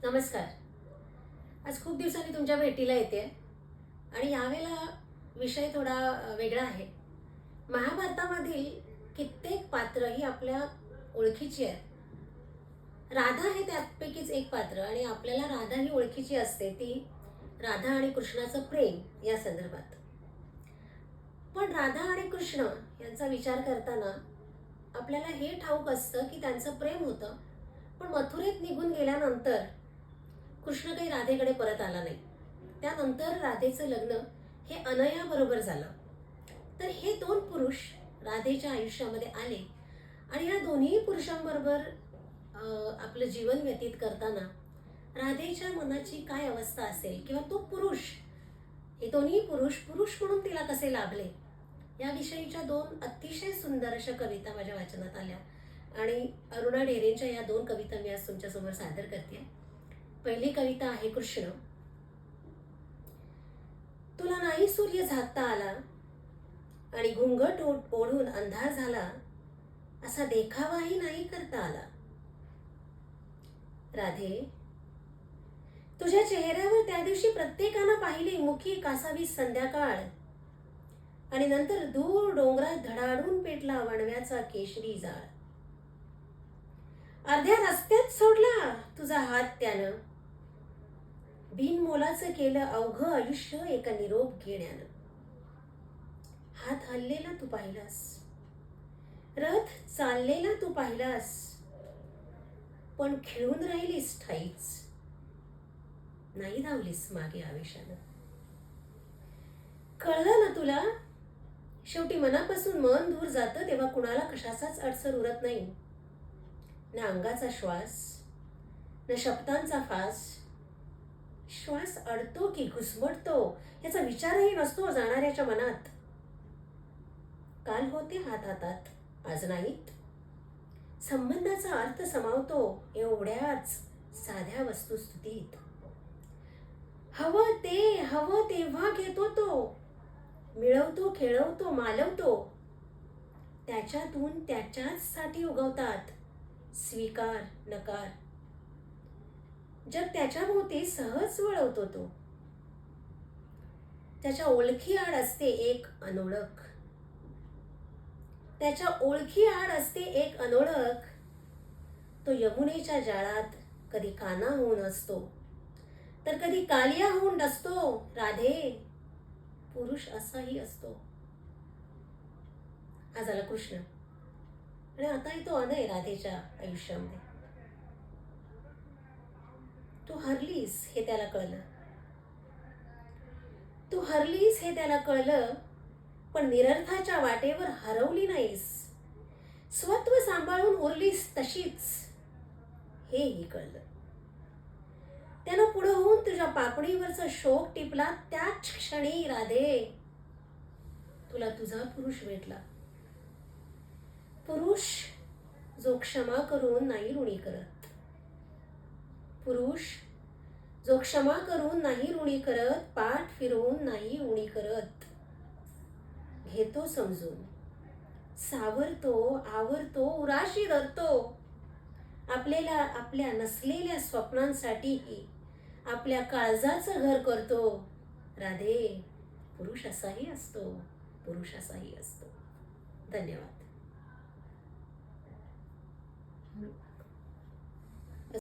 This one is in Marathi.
नमस्कार. आज खूप दिवसांनी तुमच्या भेटीला येते आणि यावेळेला विषय थोडा वेगळा आहे. महाभारतामधील कित्येक पात्र ही आपल्या ओळखीची आहेत. राधा हे त्यापैकीच एक पात्र आणि आपल्याला राधा ही ओळखीची असते, ती राधा आणि कृष्णाचं प्रेम या संदर्भात. पण राधा आणि कृष्ण यांचा विचार करताना आपल्याला हे ठाऊक असतं की त्यांचं प्रेम होतं, पण मथुरेत निघून गेल्यानंतर कृष्ण काही राधेकडे परत आला नाही. त्यानंतर राधेचं लग्न हे अनयाबरोबर झालं. तर हे दोन पुरुष राधेच्या आयुष्यामध्ये आले आणि या दोन्ही पुरुषांबरोबर आपलं जीवन व्यतीत करताना राधेच्या मनाची काय अवस्था असेल किंवा तो पुरुष, हे दोन्ही पुरुष पुरुष म्हणून तिला कसे लाभले, याविषयीच्या दोन अतिशय सुंदर अशा कविता माझ्या वाचनात आल्या आणि अरुणा ढेरेंच्या या दोन कविता मी आज तुमच्यासमोर सादर करते. पहिली कविता आहे कृष्ण. तुला नाही सूर्य झाकता आला आणि घुंगट ओढून अंधार झाला, असा देखावाही नाही करता आला. राधे, तुझ्या चेहऱ्यावर त्या दिवशी प्रत्येकानं पाहिली मुखी कासावी संध्याकाळ आणि नंतर दूर डोंगरात धडाडून पेटला वणव्याचा केशरी जाळ. अर्ध्या रस्त्यात सोडला तुझा हात त्यानं, बिनमोलाचं केलं अवघं आयुष्य एका निरोप घेण्यानं. हात हललेला तू पाहिलास, रथ चाललेला तू पाहिलास, पण खिळून राहिलीस ठाईच, नाही धावलीस मागे आवेशानं. कळलं ना तुला, शेवटी मनापासून मन दूर जातं तेव्हा कुणाला कशाचाच अडसर उरत नाही. ना अंगाचा श्वास, ना शब्दांचा फास. श्वास अडतो की घुसमटतो याचा विचारही नसतो जाणाऱ्याच्या मनात. काल होते हात हातात, आज नाहीत. संबंधाचा अर्थ समावतो एवढ्याच साध्या वस्तुस्थितीत. हवं तेव्हा घेतो तो, मिळवतो खेळवतो मालवतो. त्याच्यातून त्याच्याच साठी उगवतात स्वीकार नकार. जग त्याच्या भोवती सहज वळवतो तो. त्याच्या ओळखी आड असते एक अनोळख. त्याच्या ओळखी आड असते एक अनोळख. तो यमुनेच्या जाळात कधी काना होऊन असतो तर कधी कालिया होऊन डसतो. राधे, पुरुष असाही असतो. हा झाला कृष्ण आणि आताही तो अनय राधेच्या आयुष्यामध्ये. तू हरलीस हे त्याला कळलं, तू हरलीस हे त्याला कळलं, पण निरर्थाच्या वाटेवर हरवली नाहीस. स्वत्व सांभाळून उरलीस तशीच हेही कळलं. त्यानं पुढं होऊन तुझ्या पापणीवरचा शोक टिपला त्याच क्षणी. राधे, तुला तुझा पुरुष भेटला. पुरुष जो क्षमा करून नाही ऋणी करत. पुरुष जो क्षमा करून नाही ऋणी करत, पाठ फिरवून नाही उणी करत. घेतो समजून, सावरतो आवरतो उराशी धरतो. आपल्याला आपल्या नसलेल्या स्वप्नांसाठीही आपल्या काळजाचं घर करतो. राधे, पुरुष असाही असतो, पुरुष असाही असतो. धन्यवाद.